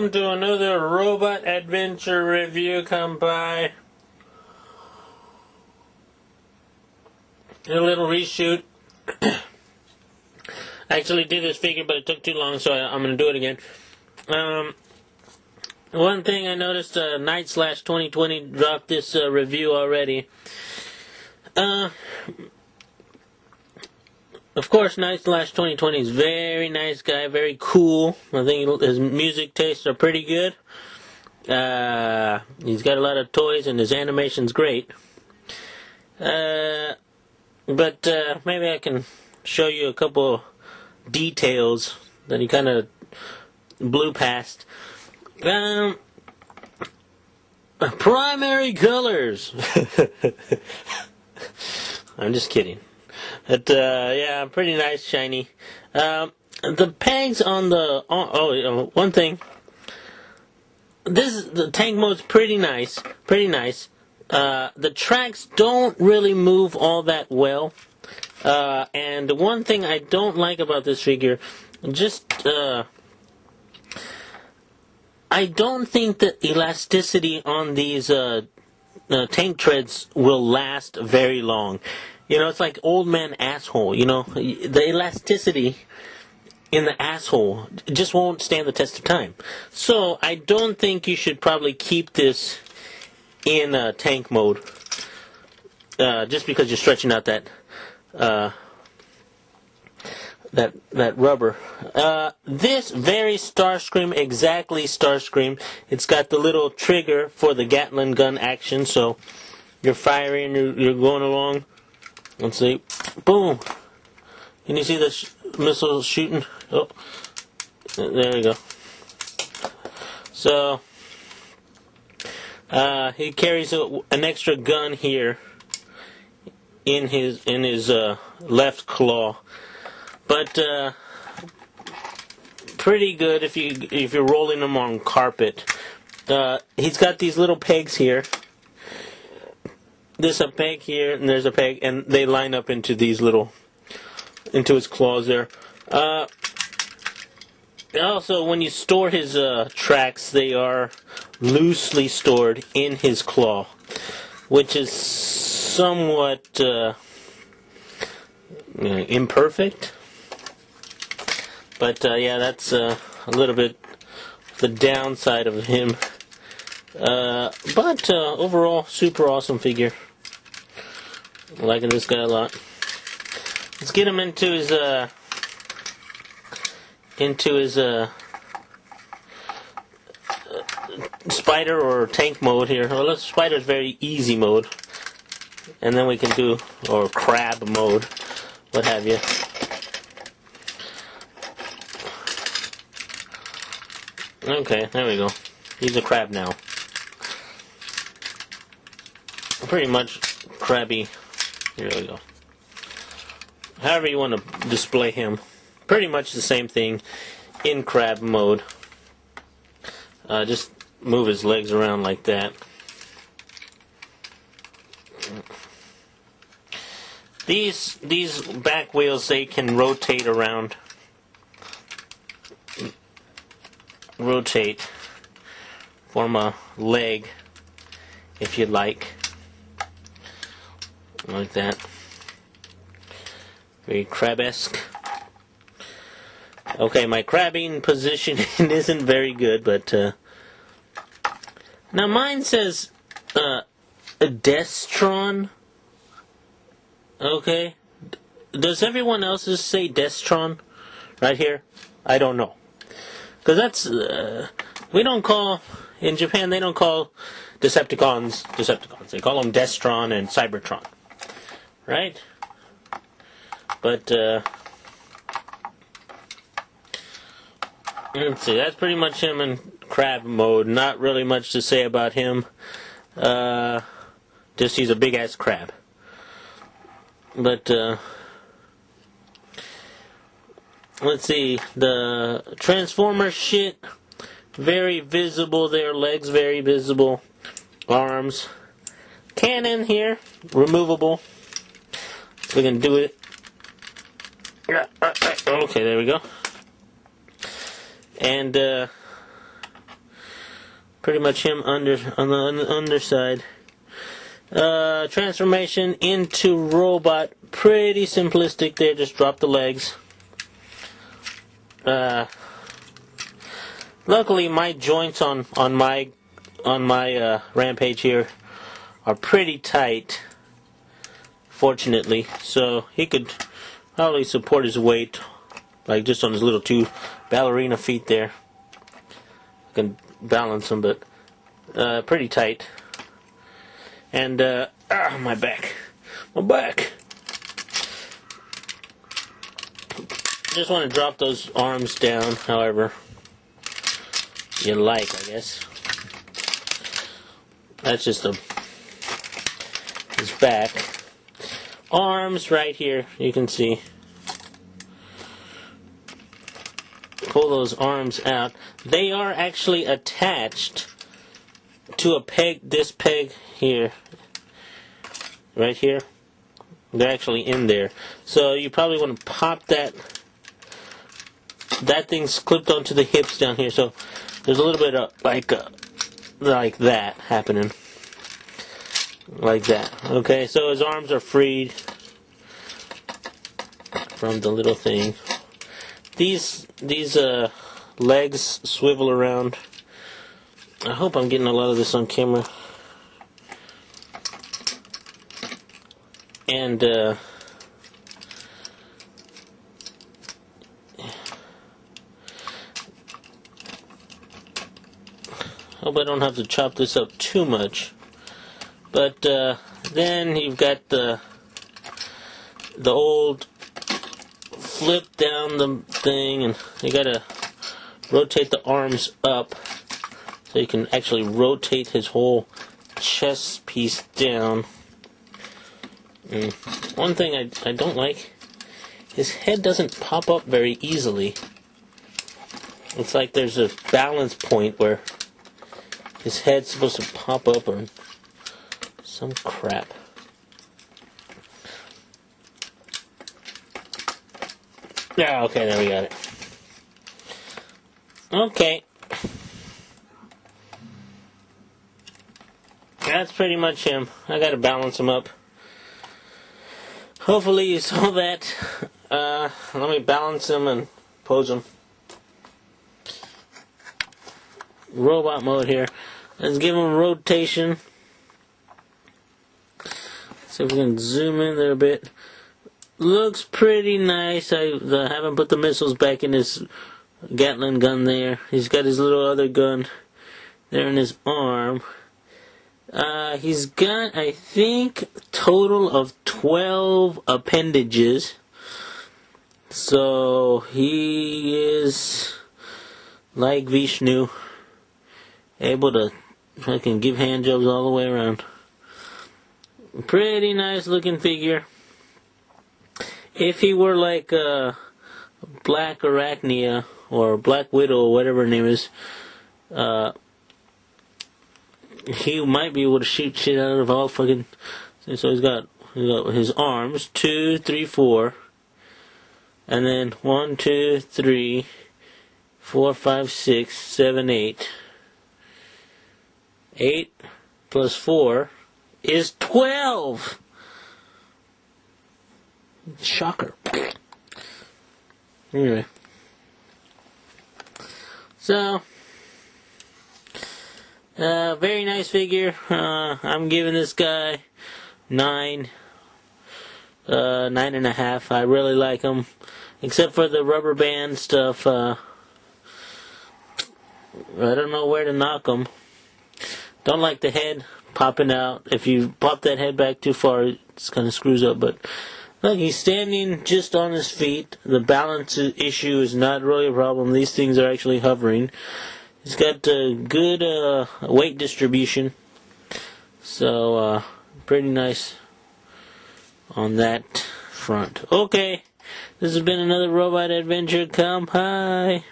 Welcome to another robot adventure review. Come by. A little reshoot. I actually did this figure, but it took too long, so I'm going to do it again. One thing I noticed, Night/2020 dropped this review already. Of course, Night/2020 is very nice guy, very cool. I think his music tastes are pretty good. He's got a lot of toys and his animation's great. But maybe I can show you a couple details that he kind of blew past. Primary colors. I'm just kidding. But yeah, pretty nice, shiny. The pegs on the one thing. The tank mode's pretty nice. The tracks don't really move all that well. And the one thing I don't like about this figure, I don't think that elasticity on these tank treads will last very long. You know, it's like old man asshole, you know. The elasticity in the asshole just won't stand the test of time. So, I don't think you should probably keep this in tank mode. Just because you're stretching out that rubber. This very Starscream, exactly Starscream. It's got the little trigger for the Gatling gun action, so you're firing, you're going along. Let's see. Boom! Can you see the missile shooting? Oh, there we go. So, he carries an extra gun here in his left claw, but pretty good if you're rolling him on carpet. He's got these little pegs here. There's a peg here, and there's a peg, and they line up into his claws there. Also, when you store his tracks, they are loosely stored in his claw, which is somewhat imperfect. But yeah, that's a little bit the downside of him. But overall, super awesome figure. Liking this guy a lot. Let's get him into his spider or tank mode here. Well, spider's very easy mode, and then we can do or crab mode, what have you. Okay, there we go. He's a crab now. Pretty much crabby. Here we go. However you want to display him. Pretty much the same thing in crab mode. Just move his legs around like that. These back wheels, they can rotate around. Rotate. Form a leg if you'd like. Like that. Very crab-esque. Okay, my crabbing position isn't very good, but now mine says Destron. Okay. Does everyone else's say Destron right here? I don't know. Because that's we don't call in Japan, they don't call Decepticons. They call them Destron and Cybertron. Right? But, let's see, that's pretty much him in crab mode. Not really much to say about him. Just he's a big-ass crab. But, let's see, the Transformer shit, very visible there, legs very visible, arms. Cannon here, removable. We can do it. Okay, there we go. And Pretty much him on the underside. Transformation into robot. Pretty simplistic there. Just drop the legs. Luckily, my joints on my Rampage here are pretty tight. Fortunately, so he could probably support his weight, like just on his little two ballerina feet there. I can balance him, but pretty tight. And my back. Just want to drop those arms down, however you like, I guess. That's just his back. Arms right here, you can see. Pull those arms out. They are actually attached to a peg, this peg here. Right here. They're actually in there. So you probably want to pop that. That thing's clipped onto the hips down here. So there's a little bit of like that happening. Like that. Okay, so his arms are freed from the little thing. These legs swivel around. I hope I'm getting a lot of this on camera. And hope I don't have to chop this up too much. But then you've got the old flip down the thing, and you gotta rotate the arms up so you can actually rotate his whole chest piece down. And one thing I don't like, his head doesn't pop up very easily. It's like there's a balance point where his head's supposed to pop up or some crap. Yeah, okay, there we got it. Okay. That's pretty much him. I gotta balance him up. Hopefully you saw that. Let me balance him and pose him. Robot mode here. Let's give him rotation. See if we can zoom in there a bit. Looks pretty nice. I haven't put the missiles back in his Gatling gun there. He's got his little other gun there in his arm. He's got, I think, a total of 12 appendages. So he is like Vishnu, able to fucking give hand jobs all the way around. Pretty nice looking figure. If he were like Black Arachnia or Black Widow or whatever her name is, he might be able to shoot shit out of all fucking. So he's got his arms 2, 3, 4, and then 1, 2, 3, 4, 5, 6, 7, 8. 8 plus 4 is 12. Shocker. Anyway. So, very nice figure. I'm giving this guy 9, 9.5. I really like him, except for the rubber band stuff. I don't know where to knock him. Don't like the head popping out. If you pop that head back too far, it kind of screws up. But look, he's standing just on his feet. The balance issue is not really a problem. These things are actually hovering. He's got good weight distribution. So, pretty nice on that front. Okay, this has been another robot adventure. Come, hi.